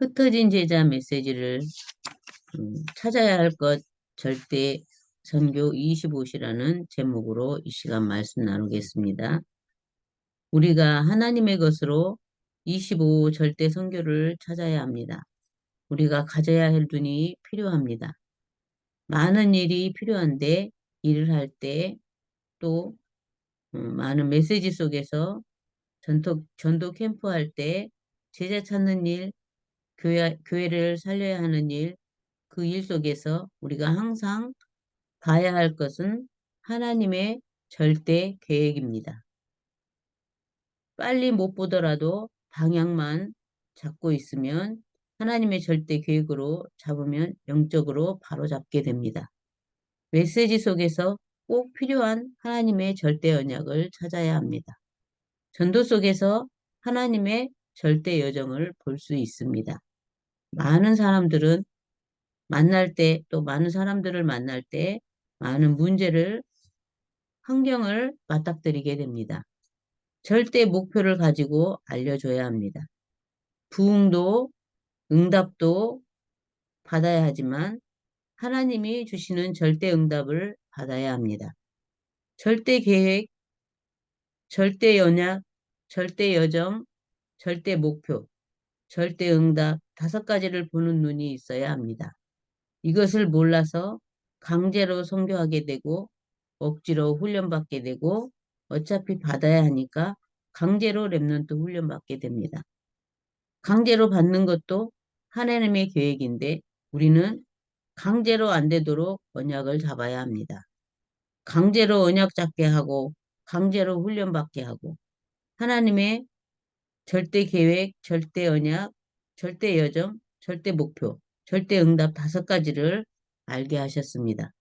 흩어진 제자 메시지를 찾아야 할 것 절대 선교 25시라는 제목으로 이 시간 말씀 나누겠습니다. 우리가 하나님의 것으로 25 절대 선교를 찾아야 합니다. 우리가 가져야 할 눈이 필요합니다. 많은 일이 필요한데 일을 할 때 또 많은 메시지 속에서 전도 캠프 할 때 제자 찾는 일, 교회를 살려야 하는 일, 그 일 속에서 우리가 항상 봐야 할 것은 하나님의 절대 계획입니다. 빨리 못 보더라도 방향만 잡고 있으면 하나님의 절대 계획으로 잡으면 영적으로 바로 잡게 됩니다. 메시지 속에서 꼭 필요한 하나님의 절대 언약을 찾아야 합니다. 전도 속에서 하나님의 절대 여정을 볼 수 있습니다. 많은 사람들은 만날 때, 또 많은 사람들을 만날 때 많은 환경을 맞닥뜨리게 됩니다. 절대 목표를 가지고 알려줘야 합니다. 부응도, 응답도 받아야 하지만 하나님이 주시는 절대 응답을 받아야 합니다. 절대 계획, 절대 연약, 절대 여정, 절대 목표, 절대 응답 5가지를 보는 눈이 있어야 합니다. 이것을 몰라서 강제로 선교하게 되고 억지로 훈련받게 되고 어차피 받아야 하니까 강제로 랩런트 훈련받게 됩니다. 강제로 받는 것도 하나님의 계획인데 우리는 강제로 안 되도록 언약을 잡아야 합니다. 강제로 언약 잡게 하고 강제로 훈련받게 하고 하나님의 절대 계획, 절대 언약, 절대 여정, 절대 목표, 절대 응답 5가지를 알게 하셨습니다.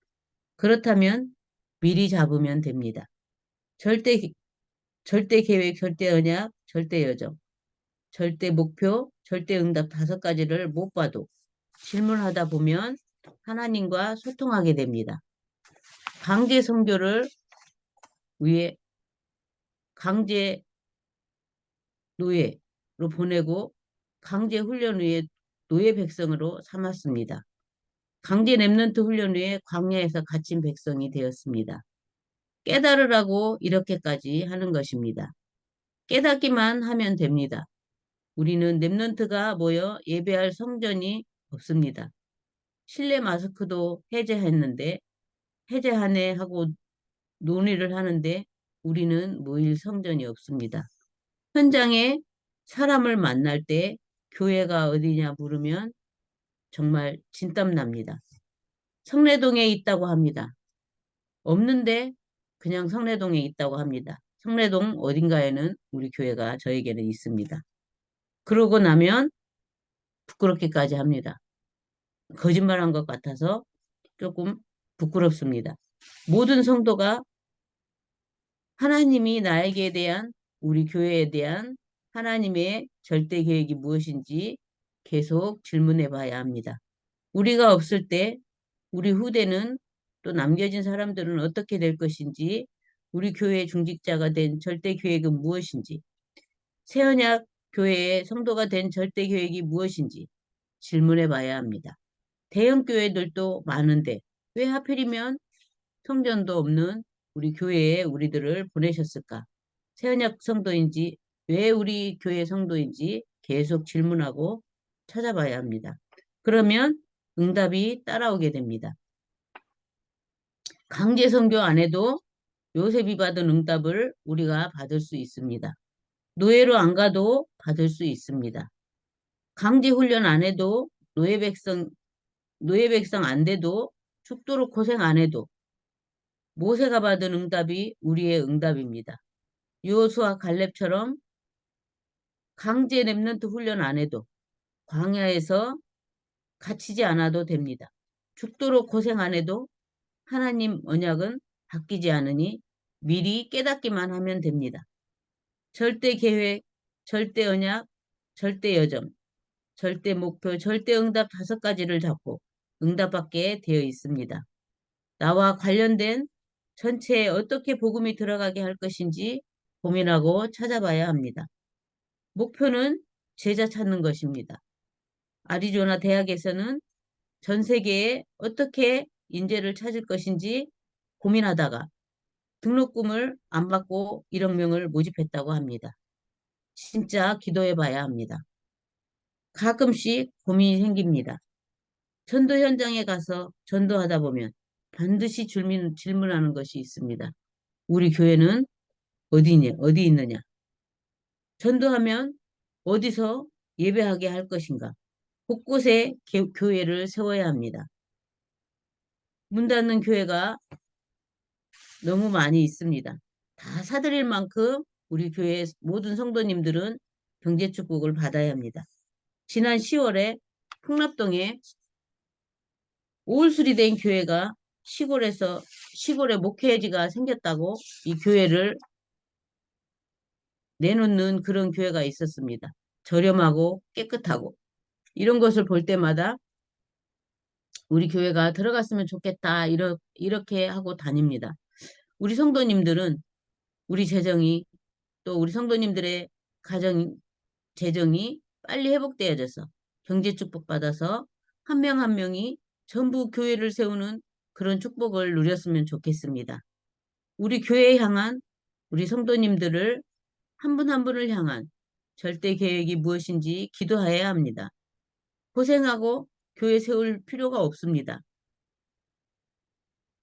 그렇다면 미리 잡으면 됩니다. 절대, 절대 계획, 절대 언약, 절대 여정, 절대 목표, 절대 응답 5가지를 못 봐도 질문하다 보면 하나님과 소통하게 됩니다. 강제 선교를 위해 강제 노예로 보내고 강제 훈련 후에 노예 백성으로 삼았습니다. 강제 랩런트 훈련 후에 광야에서 갇힌 백성이 되었습니다. 깨달으라고 이렇게까지 하는 것입니다. 깨닫기만 하면 됩니다. 우리는 랩런트가 모여 예배할 성전이 없습니다. 실내 마스크도 해제하네 하고 논의를 하는데 우리는 모일 성전이 없습니다. 현장에 사람을 만날 때 교회가 어디냐 물으면 정말 진땀 납니다. 성내동에 있다고 합니다. 없는데 그냥 성내동에 있다고 합니다. 성내동 어딘가에는 우리 교회가 저에게는 있습니다. 그러고 나면 부끄럽기까지 합니다. 거짓말한 것 같아서 조금 부끄럽습니다. 모든 성도가 하나님이 나에게 대한 우리 교회에 대한 하나님의 절대 계획이 무엇인지 계속 질문해 봐야 합니다. 우리가 없을 때 우리 후대는 또 남겨진 사람들은 어떻게 될 것인지 우리 교회 중직자가 된 절대 계획은 무엇인지 새언약 교회의 성도가 된 절대 계획이 무엇인지 질문해 봐야 합니다. 대형 교회들도 많은데 왜 하필이면 성전도 없는 우리 교회에 우리들을 보내셨을까? 새언약 성도인지 왜 우리 교회 성도인지 계속 질문하고 찾아봐야 합니다. 그러면 응답이 따라오게 됩니다. 강제 선교 안 해도 요셉이 받은 응답을 우리가 받을 수 있습니다. 노예로 안 가도 받을 수 있습니다. 강제 훈련 안 해도 노예 백성 안 돼도 죽도록 고생 안 해도 모세가 받은 응답이 우리의 응답입니다. 요수와 갈렙처럼 강제 랩런트 훈련 안 해도 광야에서 갇히지 않아도 됩니다. 죽도록 고생 안 해도 하나님 언약은 바뀌지 않으니 미리 깨닫기만 하면 됩니다. 절대 계획, 절대 언약, 절대 여정, 절대 목표, 절대 응답 5가지를 잡고 응답받게 되어 있습니다. 나와 관련된 전체에 어떻게 복음이 들어가게 할 것인지 고민하고 찾아봐야 합니다. 목표는 제자 찾는 것입니다. 아리조나 대학에서는 전 세계에 어떻게 인재를 찾을 것인지 고민하다가 등록금을 안 받고 1억 명을 모집했다고 합니다. 진짜 기도해 봐야 합니다. 가끔씩 고민이 생깁니다. 전도 현장에 가서 전도하다 보면 반드시 질문하는 것이 있습니다. 우리 교회는 어디 있느냐? 전도하면 어디서 예배하게 할 것인가? 곳곳에 교회를 세워야 합니다. 문 닫는 교회가 너무 많이 있습니다. 다 사드릴 만큼 우리 교회 모든 성도님들은 경제 축복을 받아야 합니다. 지난 10월에 풍납동에 오울수리된 교회가 시골에 목회지가 생겼다고 이 교회를 내놓는 그런 교회가 있었습니다. 저렴하고 깨끗하고 이런 것을 볼 때마다 우리 교회가 들어갔으면 좋겠다 이렇게 하고 다닙니다. 우리 성도님들은 우리 재정이 또 우리 성도님들의 가정 재정이 빨리 회복되어져서 경제 축복 받아서 한 명 한 명이 전부 교회를 세우는 그런 축복을 누렸으면 좋겠습니다. 우리 교회에 향한 우리 성도님들을 한 분 한 분을 향한 절대 계획이 무엇인지 기도해야 합니다. 고생하고 교회 세울 필요가 없습니다.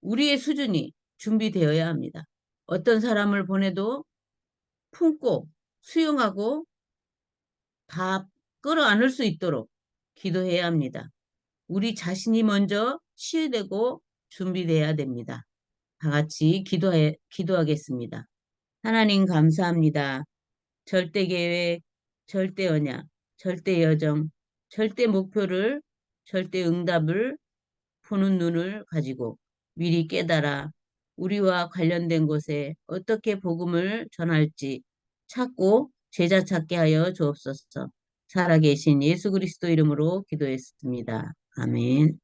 우리의 수준이 준비되어야 합니다. 어떤 사람을 보내도 품고 수용하고 다 끌어안을 수 있도록 기도해야 합니다. 우리 자신이 먼저 치유되고 준비돼야 됩니다. 다 같이 기도하겠습니다. 하나님 감사합니다. 절대 계획, 절대 언약, 절대 여정, 절대 목표를, 절대 응답을 보는 눈을 가지고 미리 깨달아 우리와 관련된 곳에 어떻게 복음을 전할지 찾고 제자 찾게 하여 주옵소서. 살아계신 예수 그리스도 이름으로 기도했습니다. 아멘.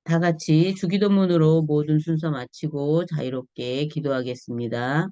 다 같이 주기도문으로 모든 순서 마치고 자유롭게 기도하겠습니다.